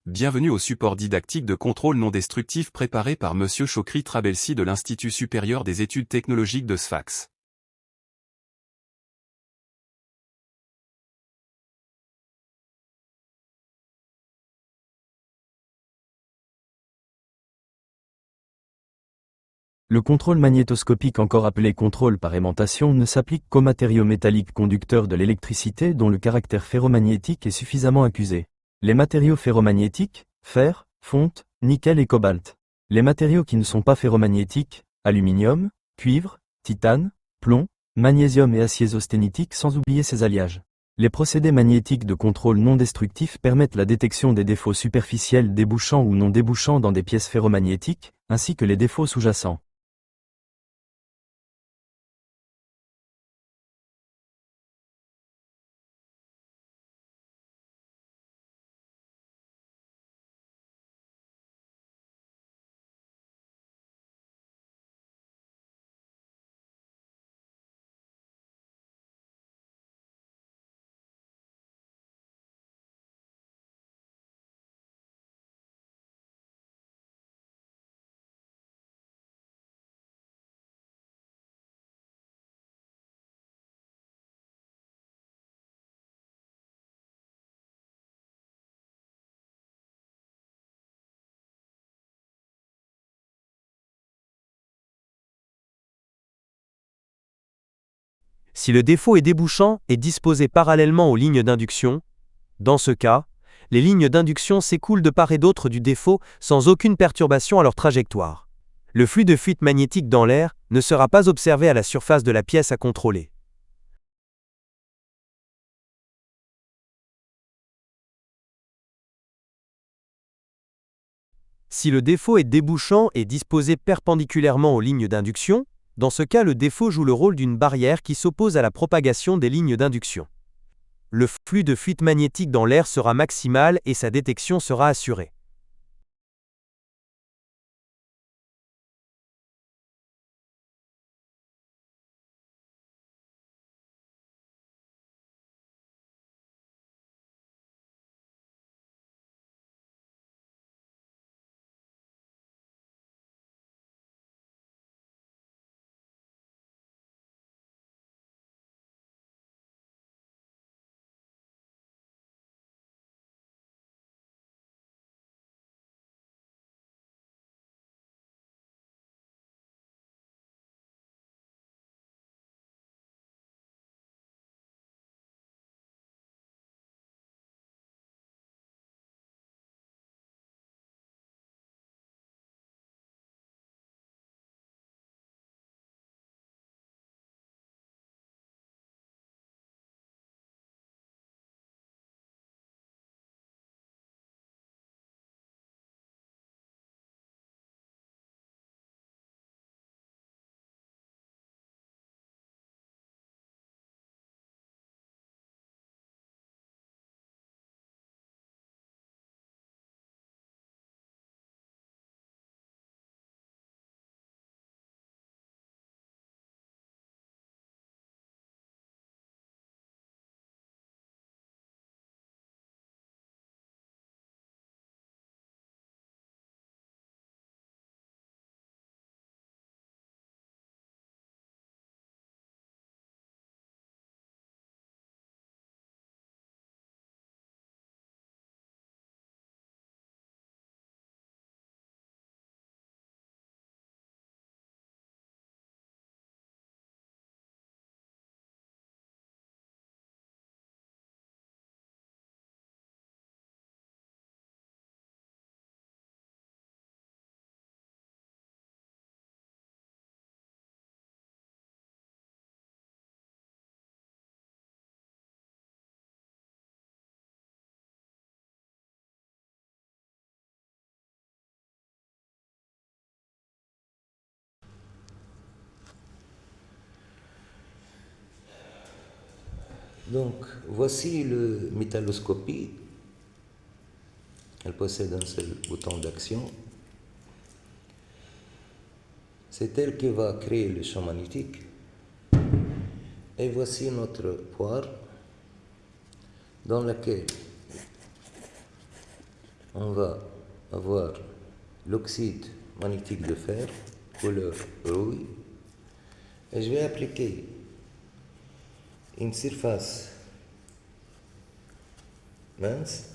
Bienvenue au support didactique de contrôle non destructif préparé par Monsieur Chokri Trabelsi de l'Institut supérieur des études technologiques de Sfax. Le contrôle magnétoscopique, encore appelé contrôle par aimantation, ne s'applique qu'aux matériaux métalliques conducteurs de l'électricité dont le caractère ferromagnétique est suffisamment accusé. Les matériaux ferromagnétiques, fer, fonte, nickel et cobalt. Les matériaux qui ne sont pas ferromagnétiques, aluminium, cuivre, titane, plomb, magnésium et aciers austénitiques, sans oublier ces alliages. Les procédés magnétiques de contrôle non destructif permettent la détection des défauts superficiels débouchant ou non débouchant dans des pièces ferromagnétiques, ainsi que les défauts sous-jacents. Si le défaut est débouchant et disposé parallèlement aux lignes d'induction, dans ce cas, les lignes d'induction s'écoulent de part et d'autre du défaut sans aucune perturbation à leur trajectoire. Le flux de fuite magnétique dans l'air ne sera pas observé à la surface de la pièce à contrôler. Si le défaut est débouchant et disposé perpendiculairement aux lignes d'induction, dans ce cas le défaut joue le rôle d'une barrière qui s'oppose à la propagation des lignes d'induction. Le flux de fuite magnétique dans l'air sera maximal et sa détection sera assurée. Donc, voici le métalloscopie. Elle possède un seul bouton d'action. C'est elle qui va créer le champ magnétique. Et voici notre poire dans laquelle on va avoir l'oxyde magnétique de fer, couleur rouille, et je vais appliquer une surface mince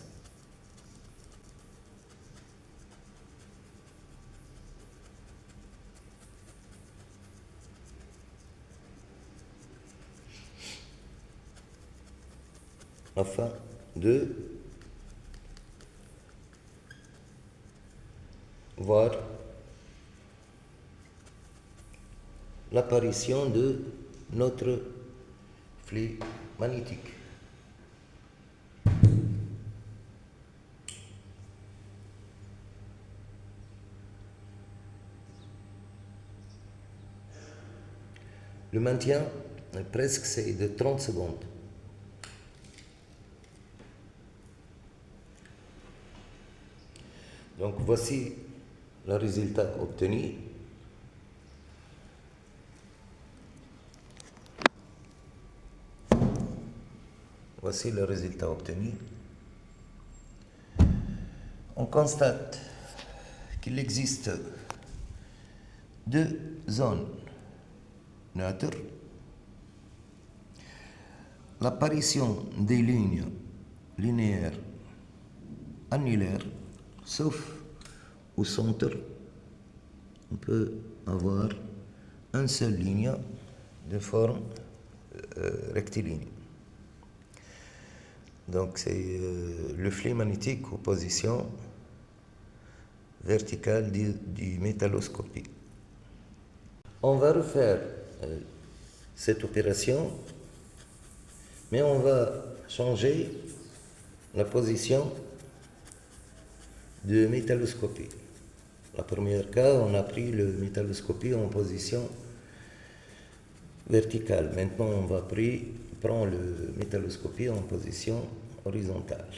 afin de voir l'apparition de notre flux magnétique. Le maintien, presque, c'est de 30 secondes. Donc voici le résultat obtenu. Voici le résultat obtenu. On constate qu'il existe deux zones neutres. L'apparition des lignes linéaires annulaires, sauf au centre, on peut avoir une seule ligne de forme rectiligne. Donc c'est le flux magnétique aux positions verticales du métalloscopie. On va refaire cette opération, mais on va changer la position de métalloscopie. La première cas, on a pris le métalloscopie en position verticale. Maintenant, on va prendre le métalloscopie en position horizontale.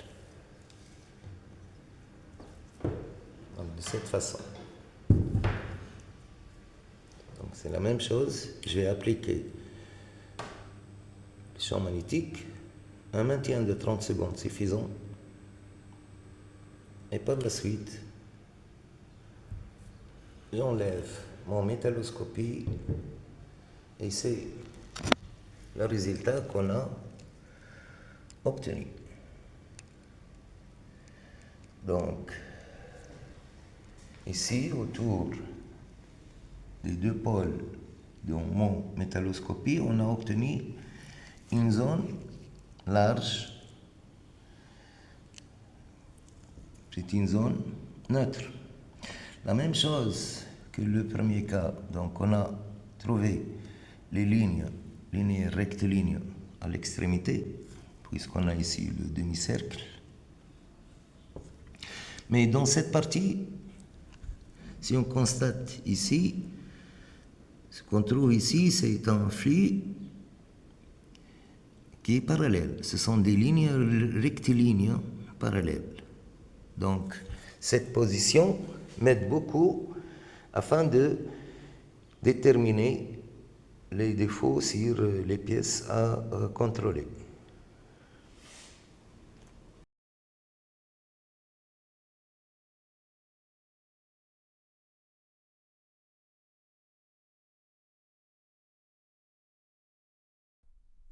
Donc, de cette façon. Donc, c'est la même chose. Je vais appliquer le champ magnétique, un maintien de 30 secondes suffisant. Et par la suite, j'enlève mon métalloscopie et c'est le résultat qu'on a obtenu. Donc, ici, autour des deux pôles de mon métalloscopie, on a obtenu une zone large. C'est une zone neutre. La même chose que le premier cas. Donc on a trouvé les lignes rectilignes à l'extrémité, puisqu'on a ici le demi-cercle. Mais dans cette partie, si on constate ici, ce qu'on trouve ici, c'est un flux qui est parallèle. Ce sont des lignes rectilignes parallèles. Donc, cette position m'aide beaucoup afin de déterminer les défauts sur les pièces à contrôler.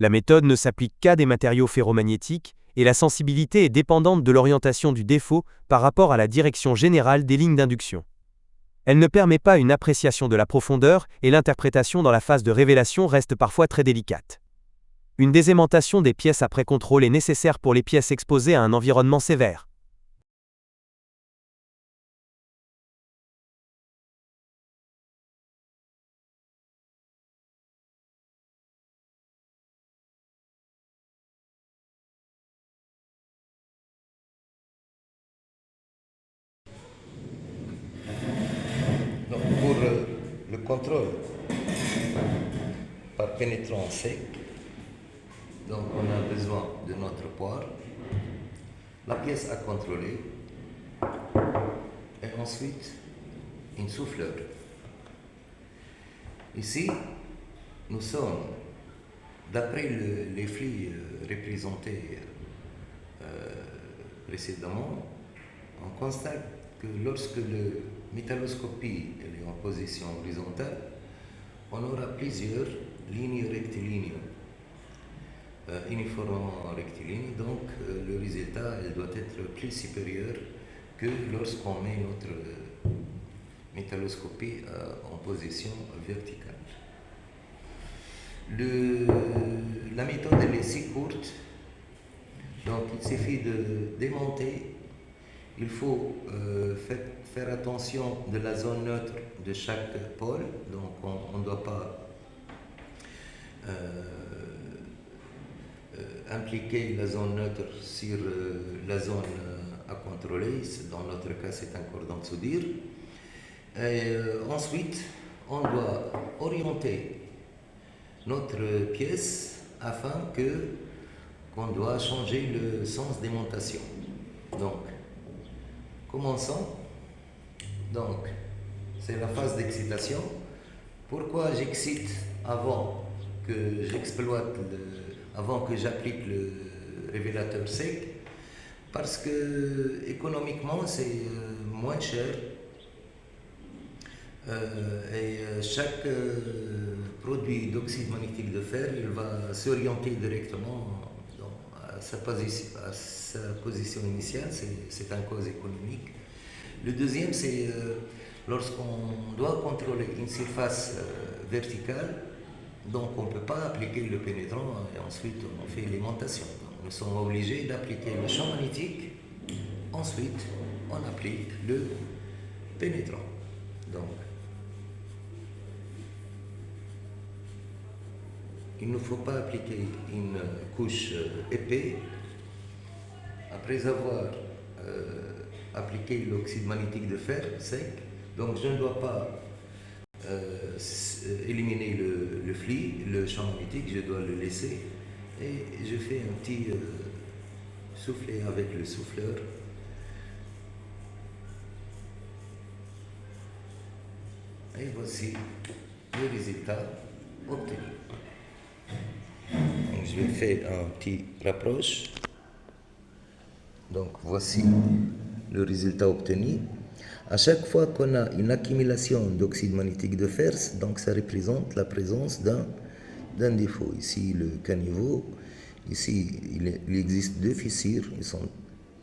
La méthode ne s'applique qu'à des matériaux ferromagnétiques, et la sensibilité est dépendante de l'orientation du défaut par rapport à la direction générale des lignes d'induction. Elle ne permet pas une appréciation de la profondeur et l'interprétation dans la phase de révélation reste parfois très délicate. Une désaimantation des pièces après contrôle est nécessaire pour les pièces exposées à un environnement sévère. Donc pour le contrôle par pénétrant sec, donc on a besoin de notre poire, la pièce à contrôler et ensuite une souffleur. Ici, nous sommes, d'après les flux représentés précédemment, on constate que lorsque la métalloscopie elle est en position horizontale, on aura plusieurs lignes rectilignes, uniformément rectilignes, donc le résultat elle doit être plus supérieur que lorsqu'on met notre métalloscopie en position verticale. La méthode elle est si courte, donc il suffit de démonter. Il faut faire attention de la zone neutre de chaque pôle, donc on ne doit pas impliquer la zone neutre sur la zone à contrôler. Dans notre cas, c'est un cordon de soudure. Et ensuite, on doit orienter notre pièce afin qu'on doit changer le sens d'aimantation. Donc, commençons. Donc, c'est la phase d'excitation. Pourquoi j'excite avant que avant que j'applique le révélateur sec? Parce que économiquement, c'est moins cher. Et chaque produit d'oxyde magnétique de fer, il va s'orienter directement à sa position initiale, c'est un cause économique. Le deuxième, c'est lorsqu'on doit contrôler une surface verticale, donc on ne peut pas appliquer le pénétrant et ensuite on fait l'aimantation. Nous sommes obligés d'appliquer le champ magnétique, ensuite on applique le pénétrant. Donc, il ne faut pas appliquer une couche épais. Après avoir appliqué l'oxyde magnétique de fer sec, donc je ne dois pas éliminer le fluide, le champ magnétique, je dois le laisser et je fais un petit soufflet avec le souffleur. Et voici le résultat obtenu. Donc, je vais faire un petit rapproche. Donc voici le résultat obtenu. À chaque fois qu'on a une accumulation d'oxyde magnétique de fer, donc ça représente la présence d'un défaut. Ici le caniveau, ici il existe deux fissures, ils sont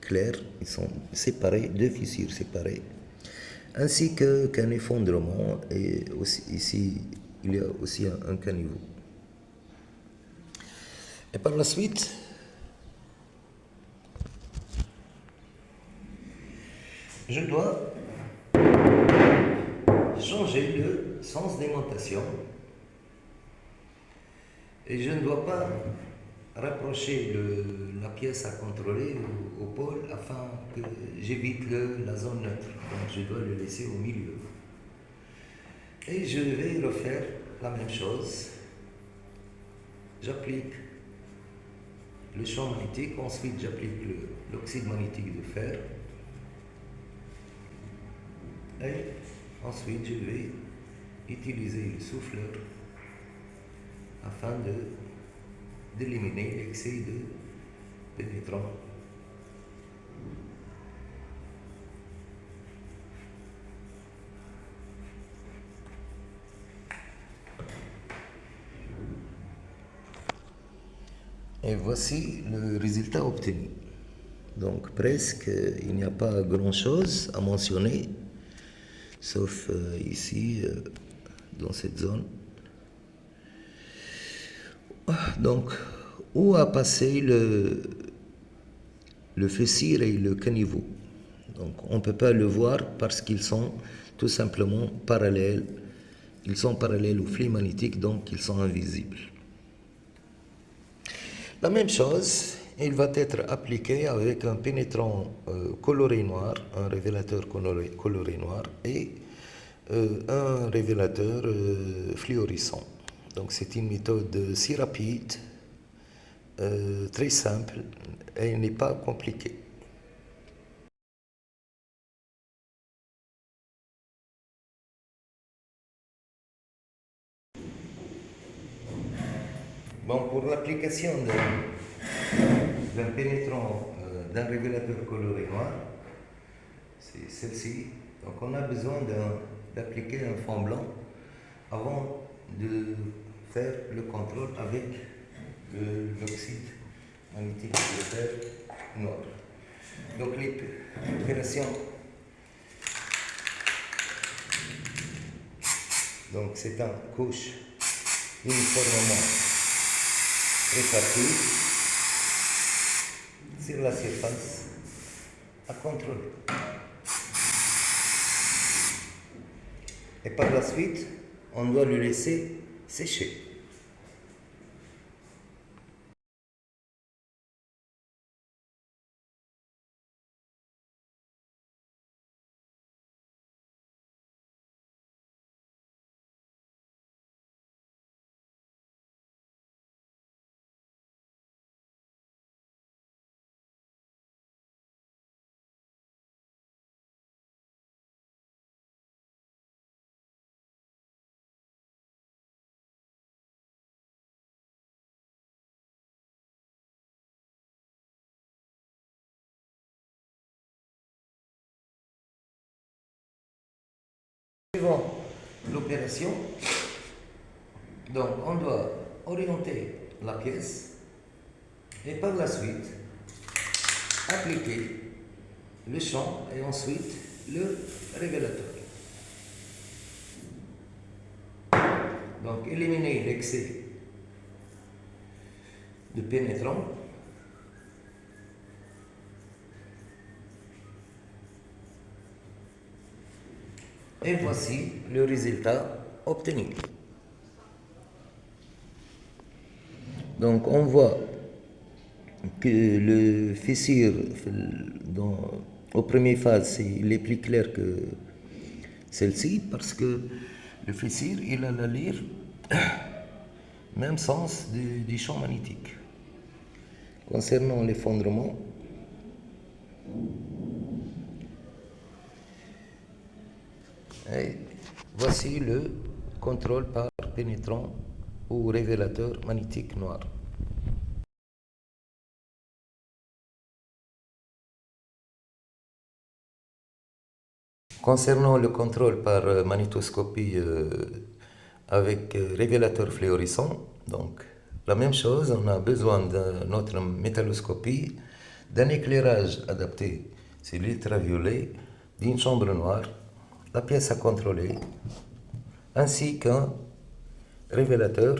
clairs, ils sont séparés, deux fissures séparées, ainsi qu'un effondrement, et aussi, ici il y a aussi un caniveau. Et par la suite, je dois changer le sens d'aimantation et je ne dois pas rapprocher la pièce à contrôler au pôle afin que j'évite la zone neutre. Donc je dois le laisser au milieu. Et je vais refaire la même chose. J'applique le champ magnétique, ensuite j'applique l'oxyde magnétique de fer. Et ensuite, je vais utiliser le souffleur afin d'éliminer l'excès de pénétrant. Et voici le résultat obtenu. Donc presque, il n'y a pas grand-chose à mentionner. Sauf ici, dans cette zone. Donc, où a passé le fessure et le caniveau? Donc, on ne peut pas le voir parce qu'ils sont tout simplement parallèles. Ils sont parallèles au flux magnétique, donc ils sont invisibles. La même chose, il va être appliqué avec un pénétrant coloré noir, un révélateur coloré noir et un révélateur fluorescent. Donc c'est une méthode si rapide, très simple et n'est pas compliquée. Bon, pour l'application d'un pénétrant d'un révélateur coloré noir, c'est celle-ci. Donc on a besoin d'appliquer un fond blanc avant de faire le contrôle avec l'oxyde magnétique de fer noir. Donc l'opération, donc c'est une couche uniformément répartie sur la surface à contrôler. Et par la suite, on doit le laisser sécher. Suivant l'opération, donc on doit orienter la pièce et par la suite appliquer le champ et ensuite le révélateur. Donc éliminer l'excès de pénétrant. Et voici le résultat obtenu. Donc on voit que le fissure au premier phase, il est plus clair que celle-ci parce que le fissure, il a l'allure même sens du champ magnétique. Concernant l'effondrement, et voici le contrôle par pénétrant ou révélateur magnétique noir. Concernant le contrôle par magnétoscopie avec révélateur fluorescent, donc la même chose, on a besoin de notre métalloscopie, d'un éclairage adapté, c'est l'ultraviolet, d'une chambre noire, la pièce à contrôler, ainsi qu'un révélateur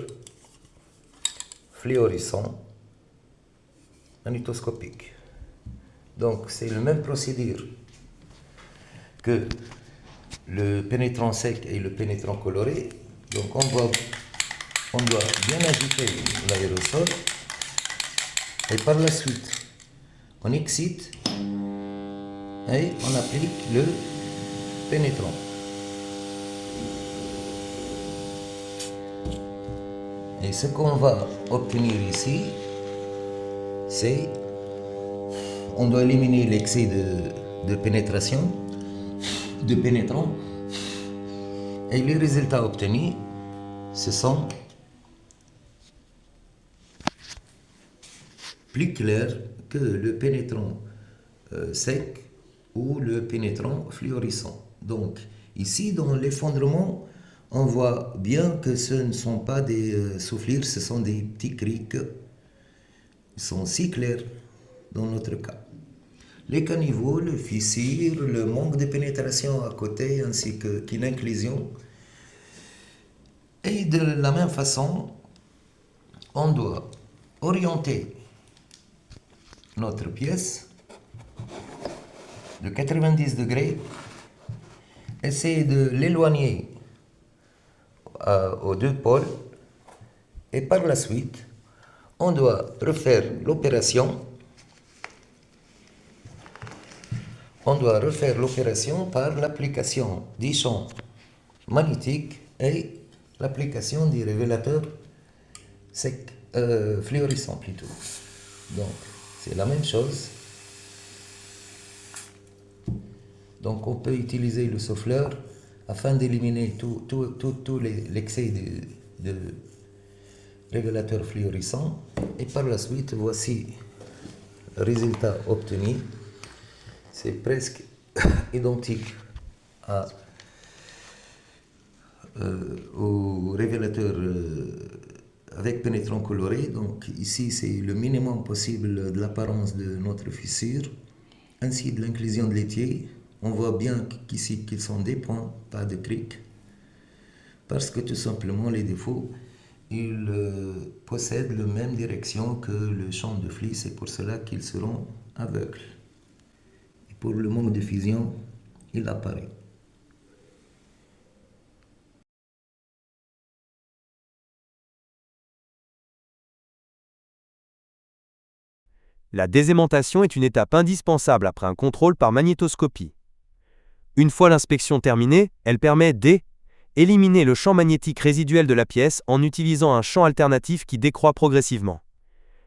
fluorescent magnétoscopique. Donc c'est la même procédure que le pénétrant sec et le pénétrant coloré. Donc on doit bien agiter l'aérosol et par la suite on excite et on applique le pénétrant. Et ce qu'on va obtenir ici, c'est on doit éliminer l'excès de pénétration, de pénétrant, et les résultats obtenus, ce sont plus clairs que le pénétrant sec ou le pénétrant fluorescent. Donc ici dans l'effondrement, on voit bien que ce ne sont pas des soufflures, ce sont des petits criques. Ils sont si clairs dans notre cas. Les caniveaux, le fissure, le manque de pénétration à côté ainsi qu'une inclusion. Et de la même façon, on doit orienter notre pièce de 90 degrés, essayer de l'éloigner aux deux pôles et par la suite, on doit refaire l'opération. On doit refaire l'opération par l'application des champs magnétiques et l'application des révélateurs fluorescents plutôt. Donc, c'est la même chose. Donc, on peut utiliser le souffleur afin d'éliminer tout l'excès de révélateur fluorescent. Et par la suite, voici le résultat obtenu. C'est presque identique au révélateur avec pénétrant coloré. Donc ici, c'est le minimum possible de l'apparence de notre fissure, ainsi de l'inclusion de l'étier. On voit bien qu'ici qu'ils sont des points, pas de criques, parce que tout simplement les défauts, ils possèdent la même direction que le champ de Flis, c'est pour cela qu'ils seront aveugles. Et pour le manque de fusion, il apparaît. La désaimantation est une étape indispensable après un contrôle par magnétoscopie. Une fois l'inspection terminée, elle permet d'éliminer le champ magnétique résiduel de la pièce en utilisant un champ alternatif qui décroît progressivement.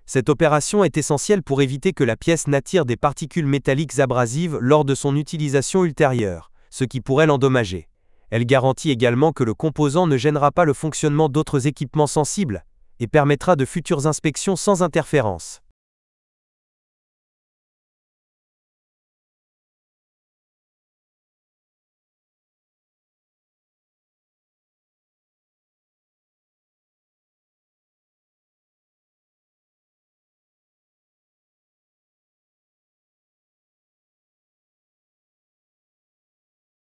Cette opération est essentielle pour éviter que la pièce n'attire des particules métalliques abrasives lors de son utilisation ultérieure, ce qui pourrait l'endommager. Elle garantit également que le composant ne gênera pas le fonctionnement d'autres équipements sensibles et permettra de futures inspections sans interférence.